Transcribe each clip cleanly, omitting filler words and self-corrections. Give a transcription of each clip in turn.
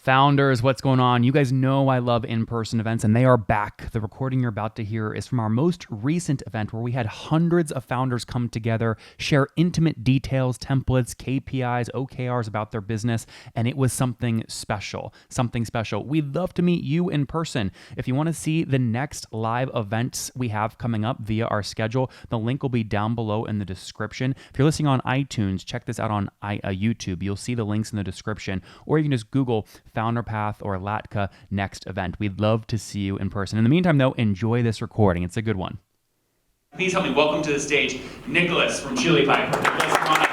Founders, what's going on? You guys know I love in-person events, and they are back. The recording you're about to hear is from our most recent event where we had hundreds of founders come together, share intimate details, templates, KPIs, OKRs about their business, and it was something special, We'd love to meet you in person. If you want to see the next live events we have coming up via our schedule, the link will be down below in the description. If you're listening on iTunes, check this out on YouTube. You'll see the links in the description, or you can just Google Founder Path or Latka next event. We'd love to see you in person. In the meantime, though, enjoy this recording. It's a good one. Please help me welcome to the stage Nicholas from Chili Piper. Nicholas, come on up.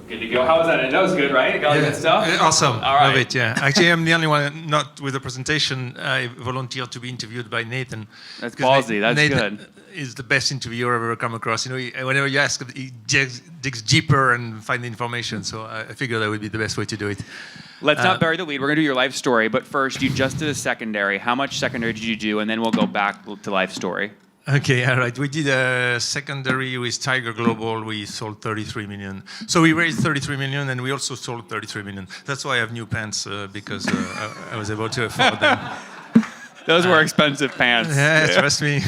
Good to go. How was that? That was good, right? Got all the good stuff? Awesome. All right. Love it, yeah. Actually, I'm the only one not with the presentation. I volunteered to be interviewed by Nathan. That's ballsy. That's Nathan good. Is the best interviewer I've ever come across. You know, whenever you ask, he digs deeper and finds the information. So I figured that would be the best way to do it. Let's not bury the lead. We're going to do your life story. But first, you just did a secondary. How much secondary did you do? And then we'll go back to life story. Okay, all right. We did a secondary with Tiger Global. We sold 33 million. So we raised 33 million, and we also sold 33 million. That's why I have new pants, because I was able to afford them. Those were expensive pants. Yeah, trust me.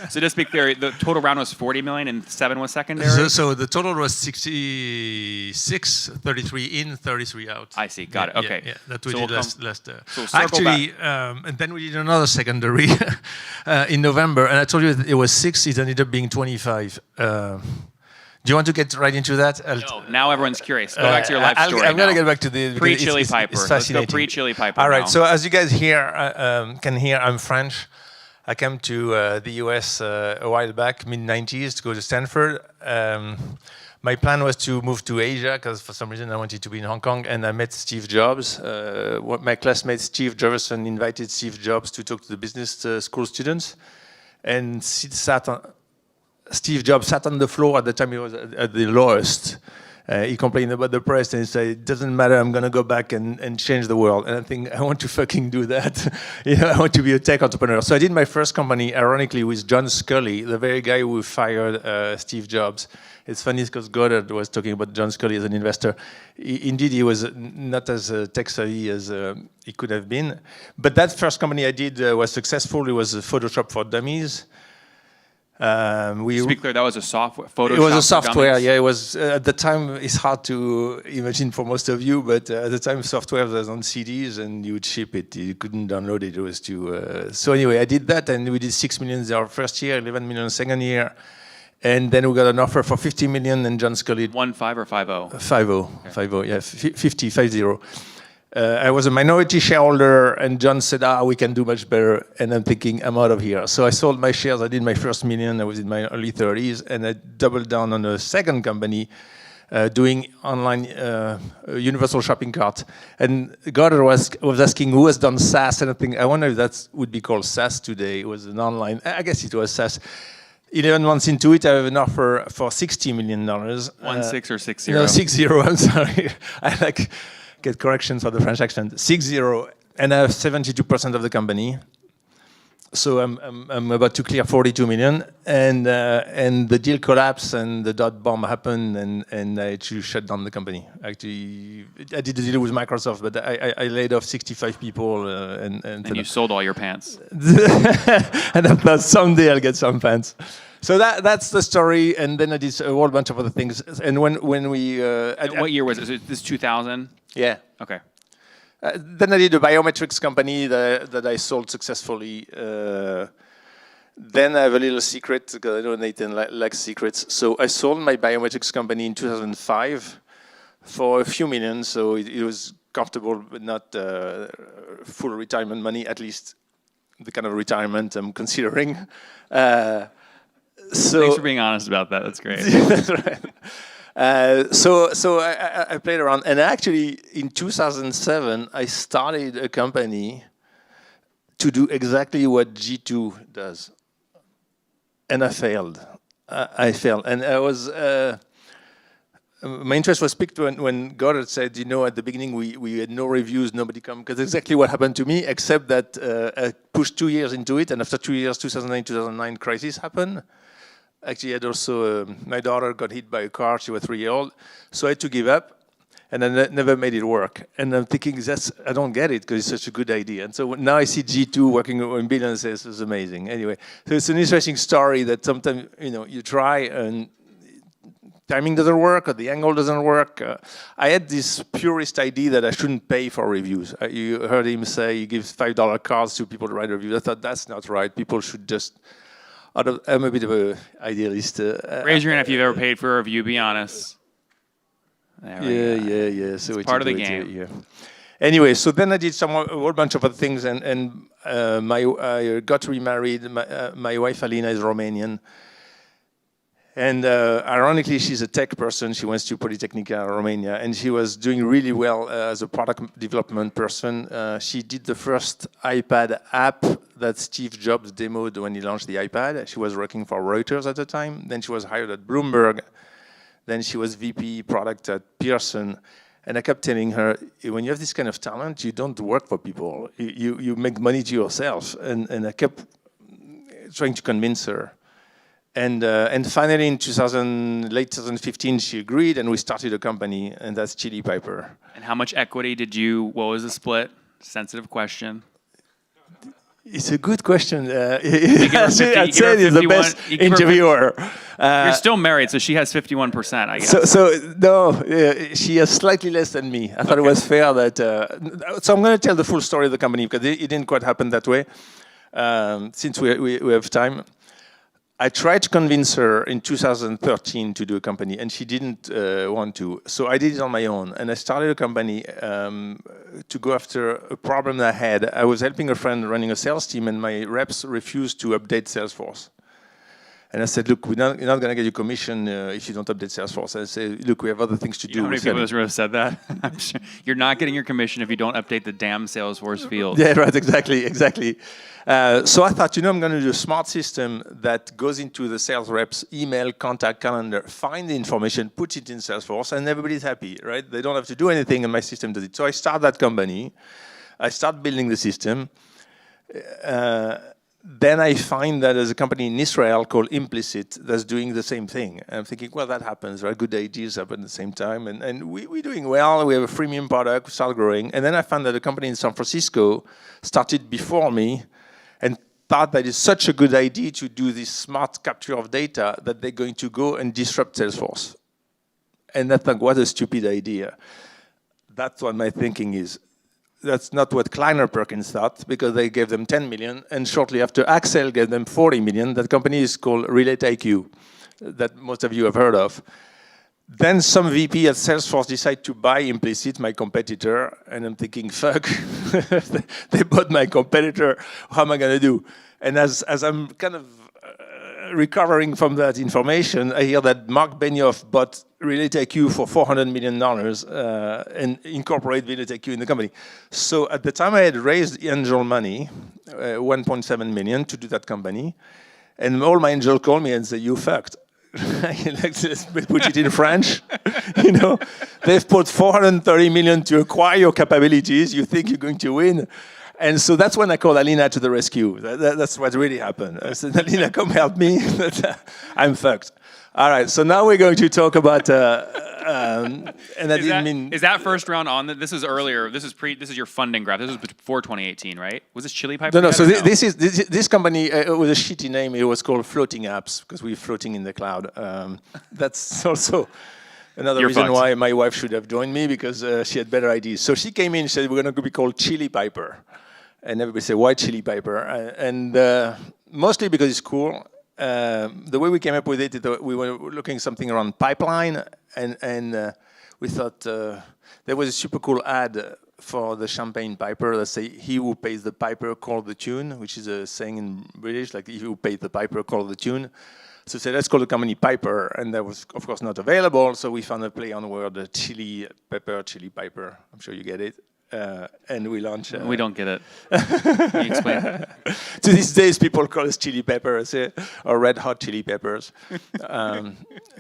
So just to be clear, the total round was 40 million and 7 was secondary? So the total was 66, 33 in, 33 out. I see, got it, okay. Yeah, that we did last. So actually, and then we did another secondary in November, and I told you it was 6, it ended up being 25. Do you want to get right into that? No, now everyone's curious. Go back to your life story. I'm going to get back to the pre-Chili Piper. It's fascinating. Let's go pre-Chili Piper. All right. Now. So as you guys can hear, I'm French. I came to the US a while back, mid-90s, to go to Stanford. My plan was to move to Asia because for some reason I wanted to be in Hong Kong, and I met Steve Jobs. My classmate Steve Jefferson invited Steve Jobs to talk to the business school students, and Steve Jobs sat on the floor at the time he was at the lowest. He complained about the press and he said, it doesn't matter, I'm going to go back and change the world. And I think, I want to fucking do that. I want to be a tech entrepreneur. So I did my first company, ironically, with John Sculley, the very guy who fired Steve Jobs. It's funny because Goddard was talking about John Sculley as an investor. Indeed, he was not as tech-savvy as he could have been. But that first company I did was successful. It was Photoshop for Dummies. To be clear, that was a software. Photoshop. It was a software, yeah. It was at the time. It's hard to imagine for most of you, but at the time, software was on CDs, and you would ship it. You couldn't download it. It was too. So anyway, I did that, and we did 6 million our first year, 11 million second year, and then we got an offer for 50 million, and John Sculley. 1.5 or 5.0? 5.0, 5.0, yeah, 50. I was a minority shareholder, and John said, we can do much better. And I'm thinking, I'm out of here. So I sold my shares. I did my first million. I was in my early 30s. And I doubled down on a second company doing online universal shopping cart. And Goddard was asking who has done SaaS. And I wonder if that would be called SaaS today. It was an online, I guess it was SaaS. 11 months into it, I have an offer for $60 million. 1.6 or 6.0? No, 6.0, I'm sorry. I get corrections for the French accent. 6.0, and I have 72% of the company. So I'm about to clear 42 million, and the deal collapsed, and the .bomb happened, and I actually shut down the company. Actually, I did a deal with Microsoft, but I laid off 65 people. And you sold all your pants. And I thought someday I'll get some pants. So that's the story, and then I did a whole bunch of other things. And when we what year was it? Is this 2000? Yeah. Okay. Then I did a biometrics company that I sold successfully. Then I have a little secret, because I know Nathan likes secrets. So I sold my biometrics company in 2005 for a few million, so it was comfortable, but not full retirement money, at least the kind of retirement I'm considering. Thanks for being honest about that. That's great. That's right. So I played around, and actually in 2007 I started a company to do exactly what G2 does, and I failed. And I was my interest was piqued when Goddard said, at the beginning we had no reviews, nobody come, because exactly what happened to me, except that I pushed 2 years into it, and after 2 years, 2008, 2009 crisis happened. Actually, I had also my daughter got hit by a car. She was 3 years old, so I had to give up, and I never made it work. And I'm thinking, I don't get it because it's such a good idea. And so now I see G2 working on billions. It's amazing. Anyway, so it's an interesting story that sometimes you try and timing doesn't work or the angle doesn't work. I had this purist idea that I shouldn't pay for reviews. You heard him say he gives $5 cards to people to write reviews. I thought that's not right. People should just. I'm a bit of an idealist. Raise your hand if you've ever paid for a review. Be honest. Yeah. So it's part of the game. Yeah. Anyway, so then I did a whole bunch of other things, and I got remarried. My wife Alina is Romanian, and ironically, she's a tech person. She went to Politehnica Romania, and she was doing really well as a product development person. She did the first iPad app that Steve Jobs demoed when he launched the iPad. She was working for Reuters at the time. Then she was hired at Bloomberg. Then she was VP product at Pearson. And I kept telling her, when you have this kind of talent, you don't work for people. You make money to yourself. And I kept trying to convince her. And finally, in late 2015, she agreed, and we started a company, and that's Chili Piper. And how much equity what was the split? Sensitive question. It's a good question. I'd say he's the best interviewer. You're still married, so she has 51%, I guess. No, she has slightly less than me. I thought it was fair that. So I'm going to tell the full story of the company because it didn't quite happen that way. Since we have time. I tried to convince her in 2013 to do a company, and she didn't want to. So I did it on my own, and I started a company to go after a problem I had. I was helping a friend running a sales team, and my reps refused to update Salesforce. And I said, look, you're not going to get your commission if you don't update Salesforce. I said, look, we have other things to do. How many people have said that? I'm sure. You're not getting your commission if you don't update the damn Salesforce field. Yeah, right, exactly. So I thought, I'm going to do a smart system that goes into the sales reps' email, contact, calendar, find the information, put it in Salesforce, and everybody's happy, right? They don't have to do anything, and my system does it. So I start that company. I start building the system. Then I find that there's a company in Israel called Implicit that's doing the same thing. And I'm thinking, well, that happens, right? Good ideas happen at the same time. And we're doing well. We have a freemium product. We start growing. And then I found that a company in San Francisco started before me and thought that it's such a good idea to do this smart capture of data that they're going to go and disrupt Salesforce. And I thought, what a stupid idea. That's what my thinking is. That's not what Kleiner Perkins thought, because they gave them 10 million, and shortly after Axel gave them 40 million. That company is called RelateIQ, that most of you have heard of. Then some VP at Salesforce decided to buy Implicit, my competitor, and I'm thinking, fuck, they bought my competitor, how am I going to do? And as I'm kind of recovering from that information, I hear that Mark Benioff bought RelateIQ for $400 million and incorporate RelateIQ in the company. So at the time I had raised angel money, 1.7 million to do that company. And all my angels called me and said, you fucked. Let's put it in French. They've put 430 million to acquire your capabilities. You think you're going to win. And so that's when I called Alina to the rescue. That's what really happened. I said, Alina, come help me. I'm fucked. All right, so now we're going to talk about, and I didn't mean... Is that first round on? This is earlier. This is your funding graph. This was before 2018, right? Was this Chili Piper? No. So this company, it was a shitty name. It was called Floating Apps because we're floating in the cloud. That's also... Another reason why my wife should have joined me, because she had better ideas. So she came in and said, we're going to be called Chili Piper. And everybody said, why Chili Piper? And mostly because it's cool. The way we came up with it, we were looking something around pipeline. And we thought there was a super cool ad for the champagne piper that say, he who pays the piper calls the tune, which is a saying in British, like he who pays the piper calls the tune. So we said, let's call the company Piper, and that was, of course, not available. So we found a play on the word chili pepper, Chili Piper. I'm sure you get it. And we launched. We don't get it. Can you explain? To these days, people call us Chili Peppers or Red Hot Chili Peppers.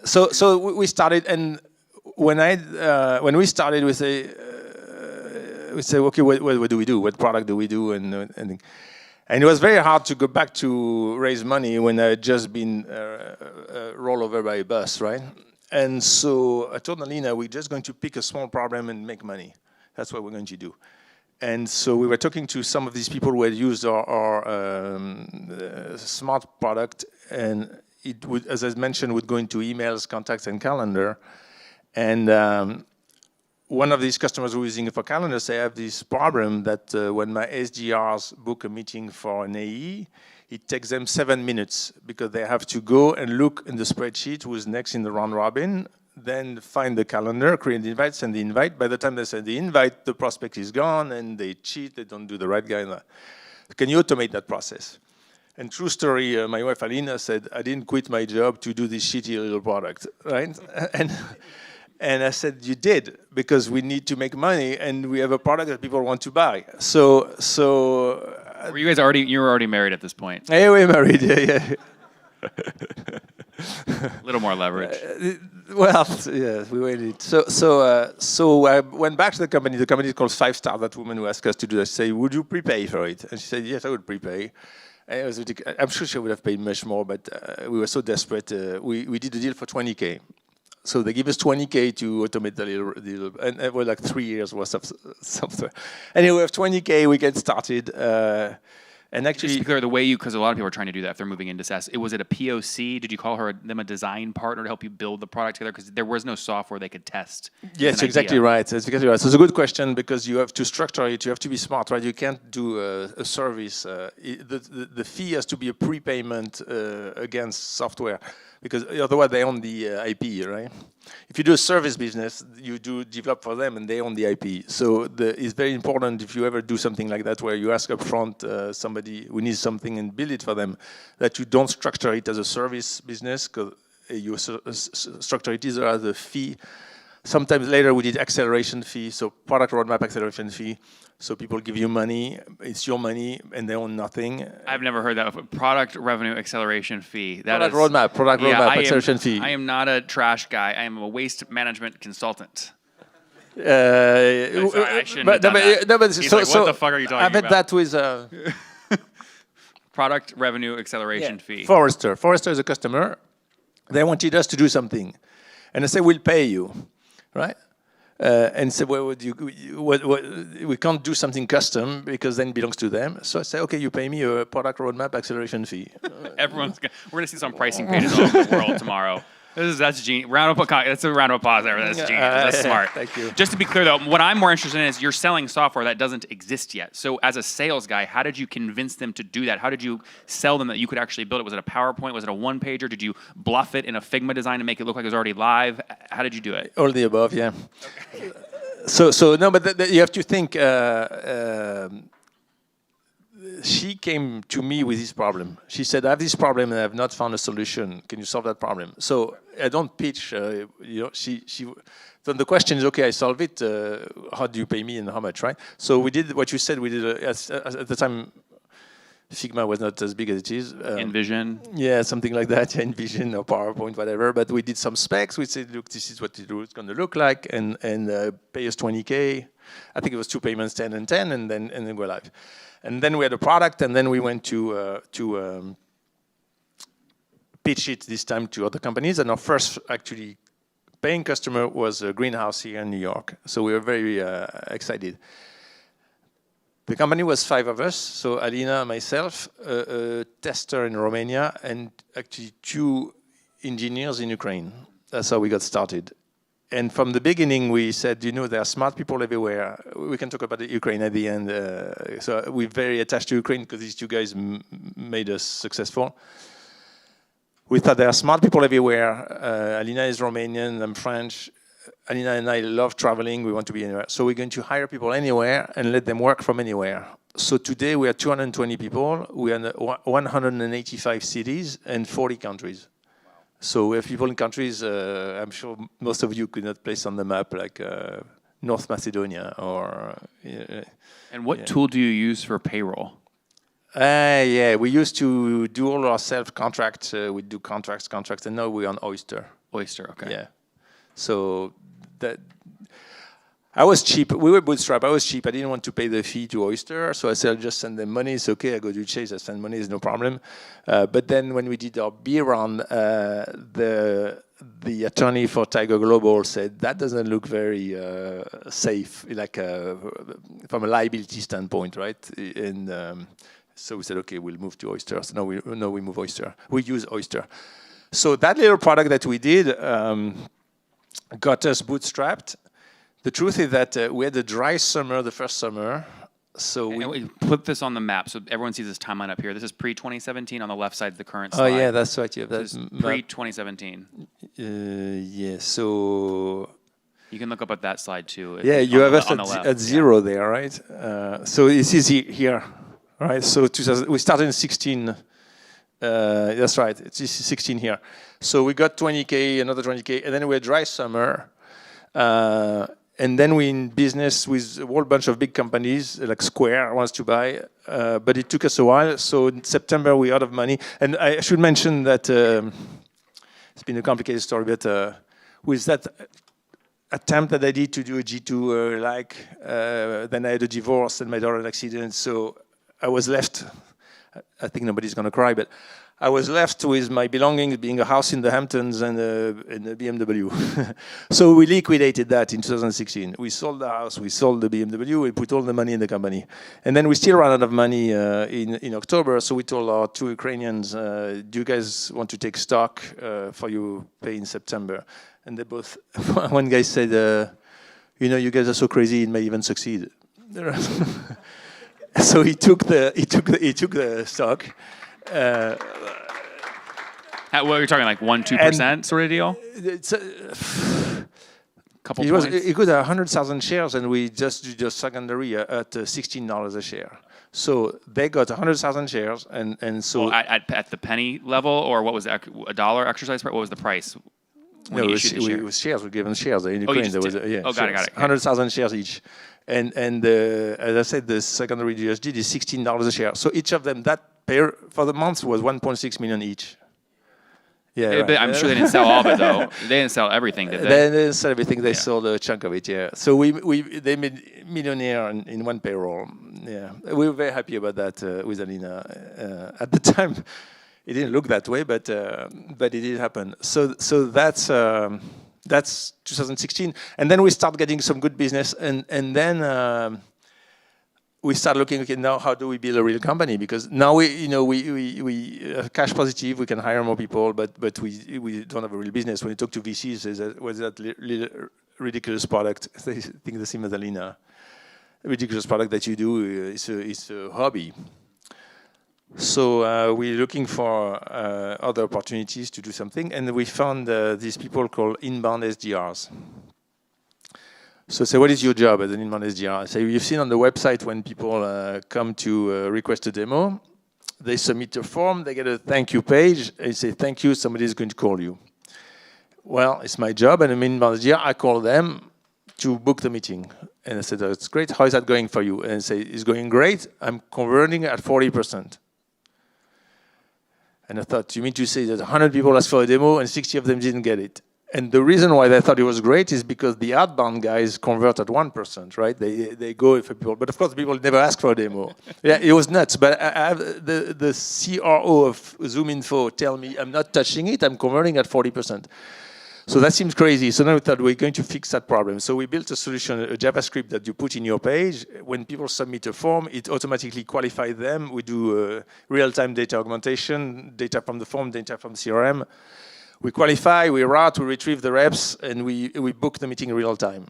So we started, and when we started, we say, okay, what do we do? What product do we do? And And it was very hard to go back to raise money when I had just been rolled over by a bus, right? And so I told Alina, we're just going to pick a small problem and make money. That's what we're going to do. And so we were talking to some of these people who had used our smart product, and it would, as I mentioned, would go into emails, contacts, and calendar. And one of these customers who was using it for calendar say, I have this problem that when my SDRs book a meeting for an AE, it takes them 7 minutes because they have to go and look in the spreadsheet who's next in the round robin, then find the calendar, create the invite, send the invite. By the time they send the invite, the prospect is gone and they cheat, they don't do the right guy. Can you automate that process? And true story, my wife Alina said, I didn't quit my job to do this shitty little product, right? And I said, you did, because we need to make money and we have a product that people want to buy. So Were you guys already, you were already married at this point? Hey, we're married, yeah. A little more leverage. Well, yeah, we waited. So I went back to the company. The company is called 5 Star, that woman who asked us to do that. Say, would you prepay for it? And she said, yes, I would prepay. And it was ridiculous. I'm sure she would have paid much more, but we were so desperate. We did the deal for $20K. So they give us $20K to automate the little, and it was like 3 years worth of software. Anyway, we have $20K, we get started. And actually, just to be clear, the way you, because a lot of people are trying to do that if they're moving into SaaS, was it a POC? Did you call them a design partner to help you build the product together? Because there was no software they could test. Yes, exactly right. That's exactly right. So it's a good question because you have to structure it. You have to be smart, right? You can't do a service. The fee has to be a prepayment against software, because otherwise they own the IP, right? If you do a service business, you do develop for them and they own the IP. So it's very important if you ever do something like that where you ask up front somebody who needs something and build it for them, that you don't structure it as a service business, because you structure it either as a fee. Sometimes later we did acceleration fee, so product roadmap acceleration fee. So people give you money, it's your money, and they own nothing. I've never heard that before. Product revenue acceleration fee. Product roadmap acceleration fee. I am not a trash guy. I am a waste management consultant. Sorry, I shouldn't have done that. No, but He's like, what the fuck are you talking I bet about? that was Product revenue acceleration fee. Forrester. Forrester is a customer. They wanted us to do something, and I said, we'll pay you, right? And said, well, we can't do something custom because then it belongs to them. So I said, okay, you pay me a product roadmap acceleration fee. We're gonna see some pricing pages all over the world tomorrow. That's genius. That's a round of applause there. That's genius. That's smart. Thank you. Just to be clear, though, what I'm more interested in is you're selling software that doesn't exist yet. So as a sales guy, how did you convince them to do that? How did you sell them that you could actually build it? Was it a PowerPoint? Was it a one-pager? Did you bluff it in a Figma design to make it look like it was already live? How did you do it? All the above, yeah. Okay. So no, but you have to think. She came to me with this problem. She said, I have this problem and I have not found a solution. Can you solve that problem? So I don't pitch, then the question is, okay, I solve it. How do you pay me and how much, right? So we did what you said. We did, at the time, Figma was not as big as it is. InVision? Yeah, something like that, InVision or PowerPoint, whatever. But we did some specs. We said, look, this is what it's going to look like, and pay us $20K. I think it was 2 payments, 10 and 10, and then go live. And then we had a product, and then we went to pitch it this time to other companies. And our first actually paying customer was a greenhouse here in New York. So we were very excited. The company was 5 of us, so Alina, myself, a tester in Romania, and actually 2 engineers in Ukraine. That's how we got started. And from the beginning, we said, there are smart people everywhere. We can talk about Ukraine at the end. So we're very attached to Ukraine because these 2 guys made us successful. We thought there are smart people everywhere. Alina is Romanian, I'm French. Alina and I love traveling. We want to be anywhere. So we're going to hire people anywhere and let them work from anywhere. So today we are 220 people. We are in 185 cities and 40 countries. So we have people in countries, I'm sure most of you could not place on the map, like North Macedonia or... And what tool do you use for payroll? Yeah, we used to do all our self-contracts. We do contracts, and now we're on Oyster. Oyster, okay. Yeah. So I was cheap. We were bootstrap. I was cheap. I didn't want to pay the fee to Oyster, so I said, I'll just send them money. It's okay. I go to Chase. I send money. It's no problem. But then when we did our B round, the attorney for Tiger Global said that doesn't look very safe, like from a liability standpoint, right? And so we said, okay, we'll move to Oyster. So we move Oyster. We use Oyster. So that little product that we did got us bootstrapped. The truth is that we had a dry summer the first summer. So we put this on the map so everyone sees this timeline up here. This is pre-2017 on the left side of the current slide. Oh yeah, that's right. Yeah, that's pre-2017. Yeah, so you can look up at that slide too. Yeah, you have us at zero there, right? So this is here, right? So we started in 16. That's right. It's 16 here. So we got 20K, another 20K, and then we had dry summer. And then we're in business with a whole bunch of big companies, like Square wants to buy, but it took us a while. So in September, we're out of money. And I should mention that it's been a complicated story, but with that attempt that I did to do a G2, then I had a divorce and my daughter had an accident. So I was left, I think nobody's going to cry, but I was left with my belongings being a house in the Hamptons and a BMW. So we liquidated that in 2016. We sold the house, we sold the BMW, we put all the money in the company. And then we still ran out of money in October, so we told our 2 Ukrainians, do you guys want to take stock for you pay in September? And they both, one guy said, you guys are so crazy, it may even succeed. So he took the stock. What are you talking, like 1-2% sort of deal? It's couple points. It got 100,000 shares, and we just did a secondary at $16 a share. So they got 100,000 shares, and so well, at the penny level, or what was it, $1 exercise price? What was the price? No, it was shares. We gave them shares in Ukraine. Got it. 100,000 shares each. And as I said, the secondary USD is $16 a share. So each of them, that pair for the month was 1.6 million each. Yeah, right. I'm sure they didn't sell all of it though. They didn't sell everything, did they? They didn't sell everything. They sold a chunk of it. Yeah. So they made millionaire in one payroll. Yeah, we were very happy about that with Alina. At the time, it didn't look that way, but it did happen. So that's 2016, and then we start getting some good business, and then we start looking, okay, now how do we build a real company? Because now we are cash positive, we can hire more people, but we don't have a real business. When you talk to VCs, they say, what's that ridiculous product? They think the same as Alina. Ridiculous product that you do is a hobby. So we're looking for other opportunities to do something, and we found these people called inbound SDRs. So say, what is your job as an inbound SDR? So you've seen on the website when people come to request a demo, they submit a form, they get a thank you page, and say, thank you, somebody is going to call you. Well, it's my job, and I'm an inbound SDR, I call them to book the meeting. And I said, that's great, how is that going for you? And I say, it's going great, I'm converting at 40%. And I thought, you mean to say that 100 people asked for a demo and 60 of them didn't get it? And the reason why they thought it was great is because the outbound guys convert at 1%, right? They go for people, but of course people never ask for a demo. Yeah, it was nuts. But I have the CRO of ZoomInfo tell me I'm not touching it. I'm converting at 40%. So that seems crazy. So now we thought we're going to fix that problem. So we built a solution, a JavaScript that you put in your page. When people submit a form, it automatically qualifies them. We do real-time data augmentation, data from the form, data from CRM. We qualify, we route, we retrieve the reps, and we book the meeting in real time.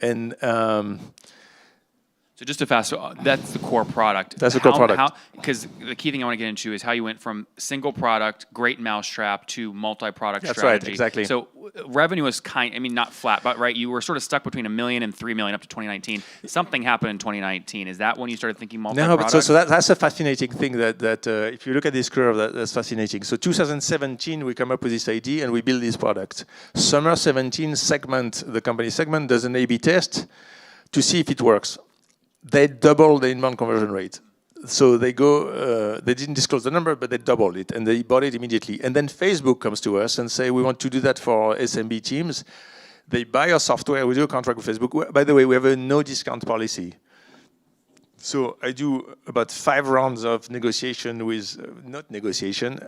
And so just to fast, that's the core product. That's the core product. Because the key thing I want to get into is how you went from single product, great mousetrap, to multi-product strategy. That's right, exactly. So revenue was not flat, but right, you were sort of stuck between $1 million and $3 million up to 2019. Something happened in 2019. Is that when you started thinking multi-product? No, but so that's a fascinating thing that if you look at this curve, that's fascinating. So 2017, we come up with this idea and we build this product. Summer 17, the company segment, does an A/B test to see if it works. They double the inbound conversion rate. So they go, they didn't disclose the number, but they doubled it, and they bought it immediately. And then Facebook comes to us and say, we want to do that for SMB teams. They buy our software. We do a contract with Facebook. By the way, we have a no discount policy. So I do about 5 rounds of negotiation with, not negotiation,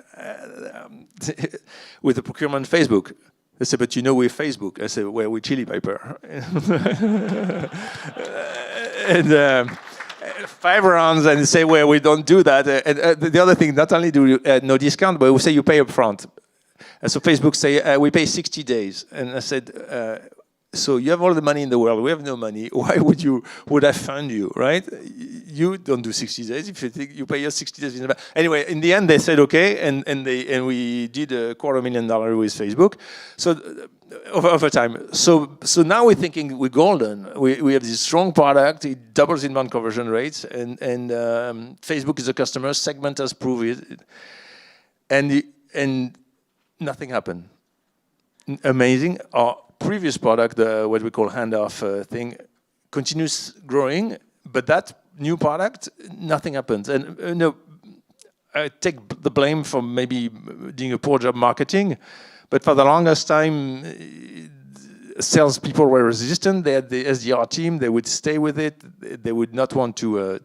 with the procurement Facebook. They say, but you know we're Facebook. I say, well, we're Chili Piper. And 5 rounds, and they say, well, we don't do that. And the other thing, not only do you no discount, but we say you pay up front. So Facebook say, we pay 60 days. And I said, so you have all the money in the world, we have no money, why would I fund you, right? You don't do 60 days, if you think you pay us 60 days in advance. Anyway, in the end, they said okay, and we did $250,000 with Facebook. So over time. So now we're thinking we're golden. We have this strong product, it doubles inbound conversion rates, and Facebook is a customer, Segment has proved it, and nothing happened. Amazing. Our previous product, what we call handoff thing, continues growing, but that new product, nothing happens. And no, I take the blame for maybe doing a poor job marketing, but for the longest time, salespeople were resistant. They had the SDR team. They would stay with it. They would not want to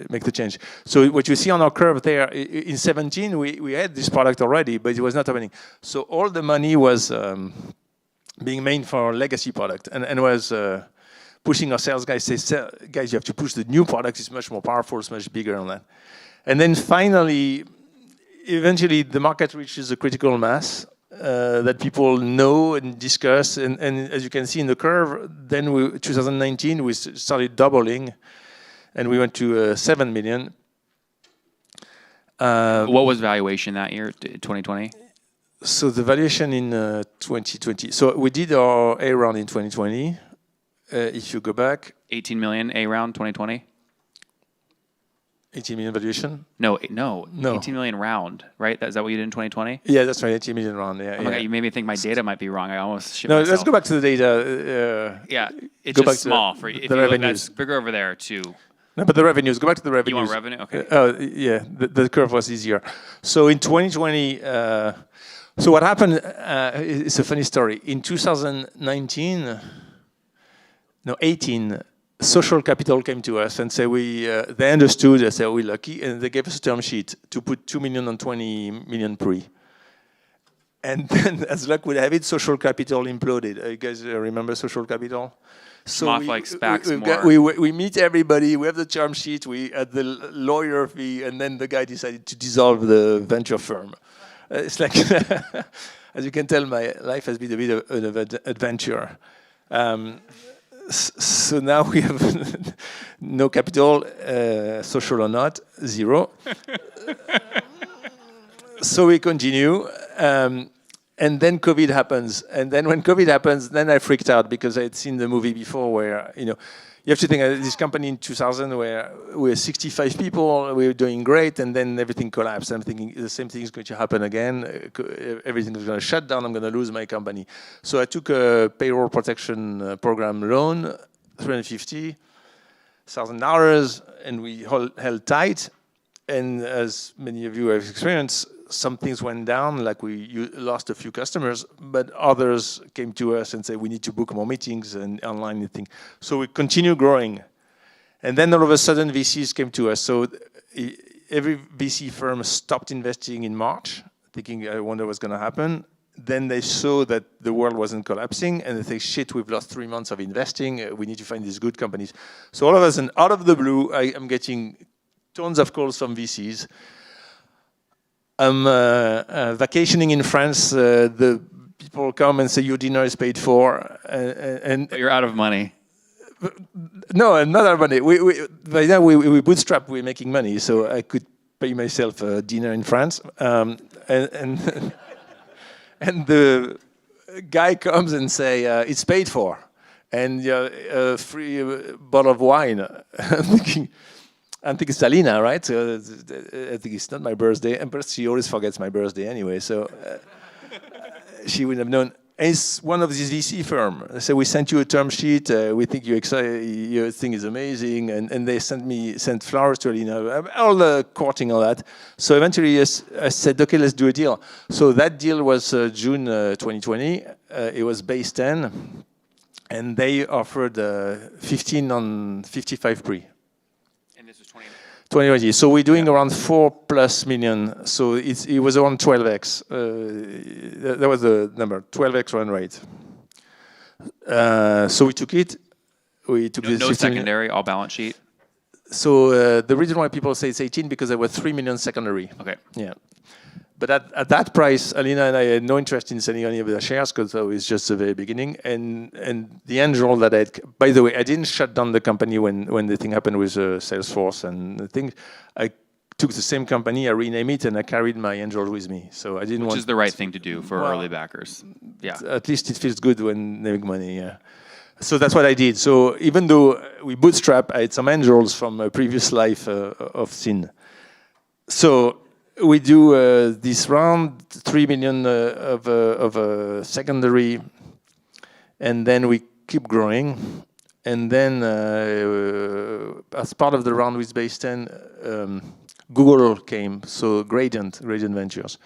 make the change. So what you see on our curve there, in 17, we had this product already, but it was not happening. So all the money was being made for our legacy product, and was pushing our sales guys, say, guys, you have to push the new product, it's much more powerful, it's much bigger than that. And then finally, eventually the market reaches a critical mass that people know and discuss, and as you can see in the curve, then 2019, we started doubling, and we went to 7 million. What was valuation that year, 2020? So the valuation in 2020. So we did our A round in 2020. If you go back, 18 million A round 2020. 18 million valuation. No. 18 million round, right? Is that what you did in 2020? Yeah, that's right. 18 million round. Yeah. Oh my God, you made me think my data might be wrong. I almost shit No, myself. let's go back to the data. Yeah, it's go back just to small for you. If the you look, revenues. that's bigger over there too. No, but the revenues. Go back to the revenues. You want revenue? Okay. Yeah, the curve was easier. So in 2020. So what happened, it's a funny story. In 18, Social Capital came to us and said, they understood, they said, we're lucky, and they gave us a term sheet to put 2 million on 20 million pre. And then, as luck would have it, Social Capital imploded. You guys remember Social Capital? So like SPACs more. we meet everybody, we have the term sheet, we had the lawyer fee, and then the guy decided to dissolve the venture firm. It's like, as you can tell, my life has been a bit of an adventure. So now we have no capital, social or not, 0. So we continue. And then COVID happens. And then when COVID happens, then I freaked out because I had seen the movie before where, you have to think of this company in 2000 where we were 65 people, we were doing great, and then everything collapsed. I'm thinking the same thing is going to happen again. Everything is going to shut down. I'm going to lose my company. So I took a payroll protection program loan, $350,000, and we held tight. And as many of you have experienced, some things went down, like we lost a few customers, but others came to us and said, we need to book more meetings and online thing. So we continue growing. And then all of a sudden, VCs came to us. So every VC firm stopped investing in March, thinking, I wonder what's going to happen. Then they saw that the world wasn't collapsing, and they think, shit, we've lost 3 months of investing. We need to find these good companies. So all of a sudden, out of the blue, I'm getting tons of calls from VCs. I'm vacationing in France. The people come and say your dinner is paid for, and But you're out of money. No, not our money. By now we bootstrap. We're making money, so I could pay myself a dinner in France. And the guy comes and say it's paid for, and a free bottle of wine. I'm thinking Salina, right? So I think it's not my birthday, and plus she always forgets my birthday anyway. So she wouldn't have known. And it's one of these VC firms. They say, we sent you a term sheet. We think your thing is amazing, and they sent flowers to Alina, all the courting, all that. So eventually, I said, okay, let's do a deal. So that deal was June 2020, it was base 10, and they offered 15 on 55 pre. And this was 2020. So we're doing around 4+ million. So it was around 12x. That was the number, 12x run rate. So we took it. We took this no 15 secondary, all balance sheet. So the reason why people say it's 18 because there were 3 million secondary. Okay. Yeah. But at that price, Alina and I had no interest in selling any of the shares because it was just the very beginning. And the angel that I had, by the way, I didn't shut down the company when the thing happened with Salesforce and the thing. I took the same company, I renamed it, and I carried my angel with me. So I didn't want. Which is the right thing to do for early backers. Yeah. At least it feels good when they make money. Yeah. So that's what I did. So even though we bootstrap, I had some angels from a previous life of Sin. So we do this round, 3 million of secondary, and then we keep growing. And then as part of the round with base 10, Google came, so Gradient Ventures.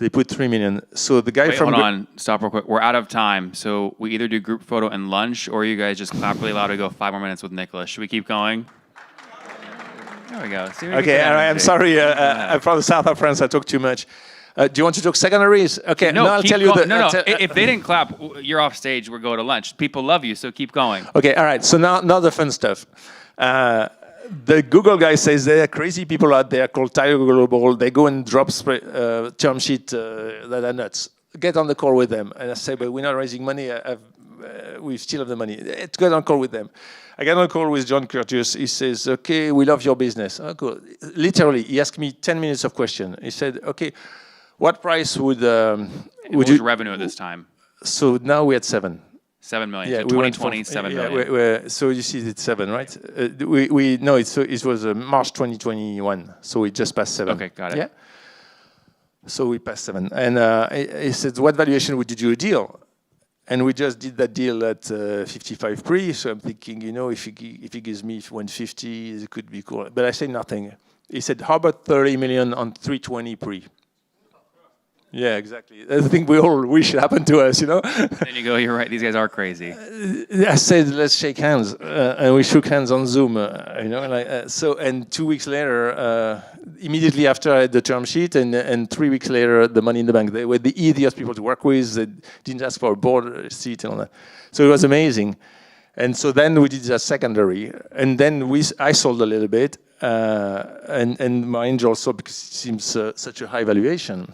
They put 3 million. So the guy from... Hold on, stop real quick. We're out of time, so we either do group photo and lunch, or you guys just clap really loud to go 5 more minutes with Nicolas. Should we keep going? There we go. See, okay, I'm sorry. I'm from the south of France. I talk too much. Do you want to talk secondaries? Okay, no, I'll tell you the... No. If they didn't clap, you're off stage. We'll go to lunch. People love you, so keep going. Okay, all right. So now the fun stuff. The Google guy says there are crazy people out there called Tiger Global. They go and drop term sheet that are nuts. Get on the call with them. And I say, but we're not raising money. We still have the money. Get on call with them. I get on a call with John Curtius. He says, okay, we love your business. Oh, cool. Literally, he asked me 10 minutes of question. He said, okay, what price would you revenue at this time? So now we're at 7. 7 million. Yeah, so 2020, 7 million. Yeah, so you see, it's 7, right? No, it was March 2021. So we just passed 7. Okay, got it. Yeah. So we passed 7, and he said, "What valuation would you do a deal?" And we just did that deal at 55 pre. So I'm thinking, if he gives me 150, it could be cool. But I said nothing. He said, "How about 30 million on 320 pre?" Yeah, exactly. That's the thing we all wish happened to us, Then you go, you're right, these guys are crazy. I said, let's shake hands. And we shook hands on Zoom, and 2 weeks later, immediately after I had the term sheet, and 3 weeks later, the money in the bank. They were the easiest people to work with. They didn't ask for a board seat and all that. So it was amazing. And so then we did a secondary. And then I sold a little bit. And my angel also, because it seems such a high valuation.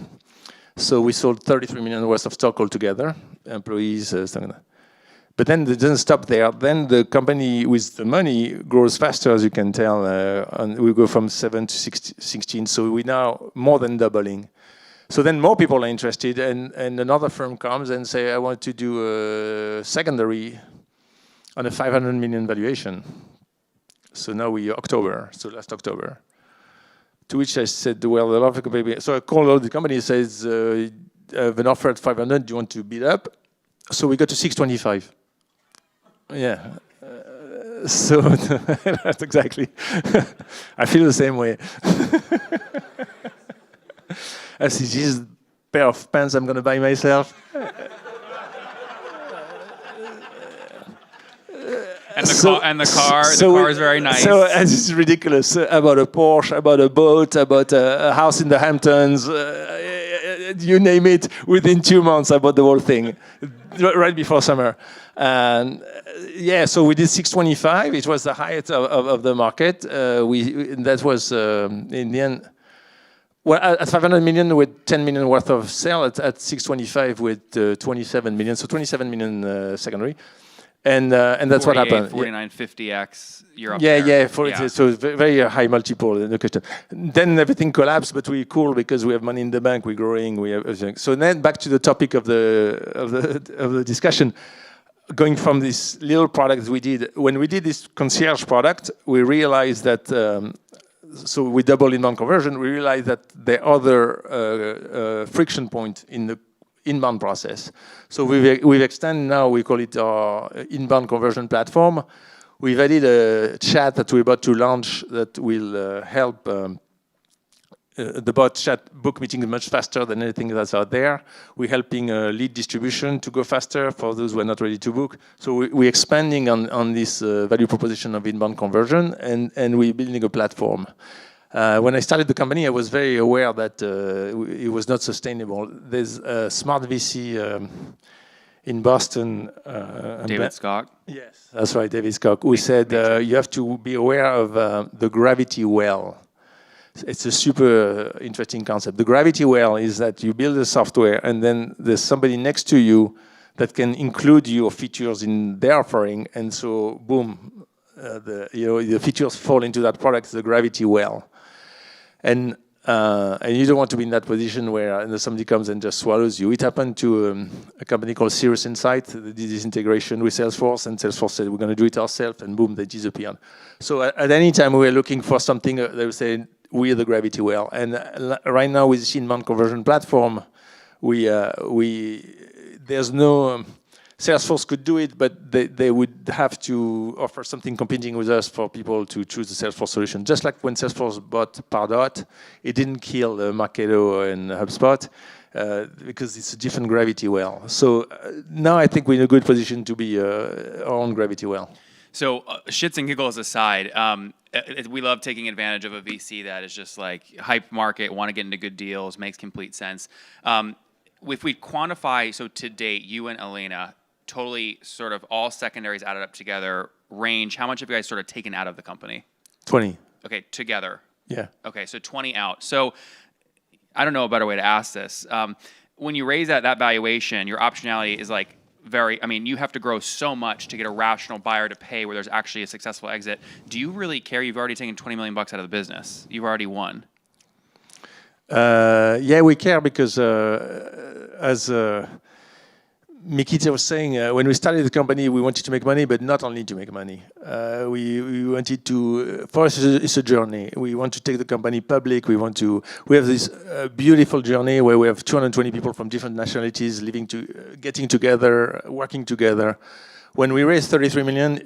So we sold 33 million worth of stock altogether, employees, stuff like that. But then it doesn't stop there. Then the company with the money grows faster, as you can tell. And we go from 7 to 16. So we're now more than doubling. So then more people are interested, and another firm comes and say, I want to do a secondary on a 500 million valuation. So now we're last October. To which I said, well, a lot of company. So I called all the company, says, I have an offer at 500, do you want to bid up? So we got to 625. Yeah. So that's exactly. I feel the same way. I see, this is a pair of pants I'm going to buy myself. And the car is very nice. So this is ridiculous. About a Porsche, about a boat, about a house in the Hamptons, you name it. Within 2 months, I bought the whole thing, right before summer. And so we did 625. It was the highest of the market. That was in the end. Well, at 500 million with 10 million worth of sale, at 625 with 27 million, so 27 million secondary. And that's what happened. 49, 50x, you're up there. Yeah. So very high multiple, no question. Then everything collapsed, but we're cool because we have money in the bank, we're growing, we have everything. So then back to the topic of the discussion, going from this little product we did. When we did this concierge product, we realized that, so we doubled inbound conversion, we realized that the other friction point in the inbound process. So we've extended now, we call it our inbound conversion platform. We've added a chat that we're about to launch that will help the bot chat book meetings much faster than anything that's out there. We're helping lead distribution to go faster for those who are not ready to book. So we're expanding on this value proposition of inbound conversion, and we're building a platform. When I started the company, I was very aware that it was not sustainable. There's a smart VC in Boston. David Scott. Yes, that's right, David Scott. We said you have to be aware of the gravity well. It's a super interesting concept. The gravity well is that you build the software and then there's somebody next to you that can include your features in their offering, and so boom, the features fall into that product, the gravity well. And you don't want to be in that position where somebody comes and just swallows you. It happened to a company called Cirrus Insight. They did this integration with Salesforce, and Salesforce said, we're going to do it ourselves, and boom, they disappeared. So at any time we were looking for something, they would say, we're the gravity well. And right now with the inbound conversion platform, there's no... Salesforce could do it, but they would have to offer something competing with us for people to choose the Salesforce solution. Just like when Salesforce bought Pardot, it didn't kill Marketo and HubSpot because it's a different gravity well. So now I think we're in a good position to be our own gravity well. So shits and giggles aside, we love taking advantage of a VC that is just like hype market, want to get into good deals, makes complete sense. If we quantify, so to date, you and Elena, totally sort of all secondaries added up together, range, how much have you guys sort of taken out of the company? 20. Okay, together. Yeah. Okay, so 20 out. So I don't know a better way to ask this. When you raise that valuation, your optionality is like you have to grow so much to get a rational buyer to pay where there's actually a successful exit. Do you really care? You've already taken $20 million out of the business. You've already won. Yeah, we care because as Mikita was saying, when we started the company, we wanted to make money, but not only to make money. We wanted to, for us, it's a journey. We want to take the company public. We have this beautiful journey where we have 220 people from different nationalities getting together, working together. When we raised 33 million,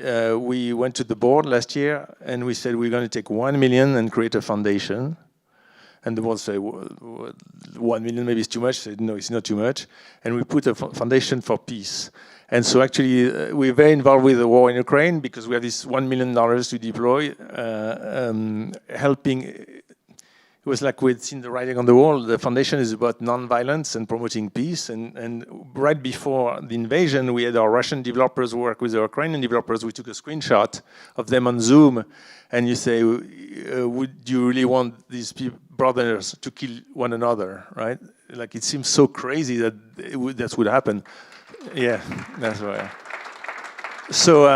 we went to the board last year and we said we're going to take 1 million and create a foundation. And the board said, 1 million maybe is too much. I said, no, it's not too much. And we put a foundation for peace. And so actually, we're very involved with the war in Ukraine because we have this $1 million to deploy, helping. It was like we'd seen the writing on the wall. The foundation is about non-violence and promoting peace. And right before the invasion, we had our Russian developers work with the Ukrainian developers. We took a screenshot of them on Zoom. And you say, would you really want these brothers to kill one another, right? Like, it seems so crazy that that would happen. Yeah, that's right. So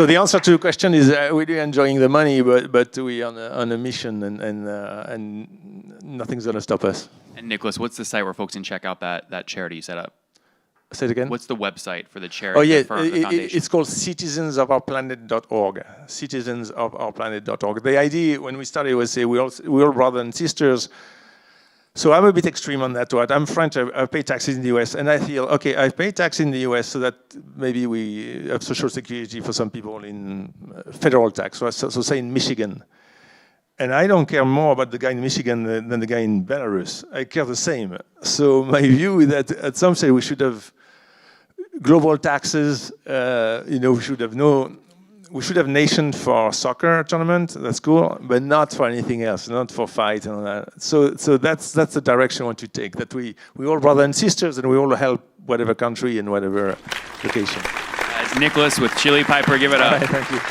the answer to the question is we're really enjoying the money, but we're on a mission, and nothing's going to stop us. And Nicholas, what's the site where folks can check out that charity you set up? Say it again? What's the website for the charity? Oh, yeah, the foundation? It's called citizensofourplanet.org. Citizensofourplanet.org. The idea when we started was say we're all brothers and sisters. So I'm a bit extreme on that. Right? I'm French. I pay taxes in the US, and I feel okay. I pay tax in the US so that maybe we have social security for some people in federal tax. So say in Michigan. And I don't care more about the guy in Michigan than the guy in Belarus. I care the same. So my view is that at some stage we should have global taxes. We should have nation for soccer tournament. That's cool, but not for anything else, not for fight and all that. So that's the direction I want to take. That we all brothers and sisters, and we all help whatever country and whatever location. It's Nicholas with Chili Piper. Give it up. Thank you.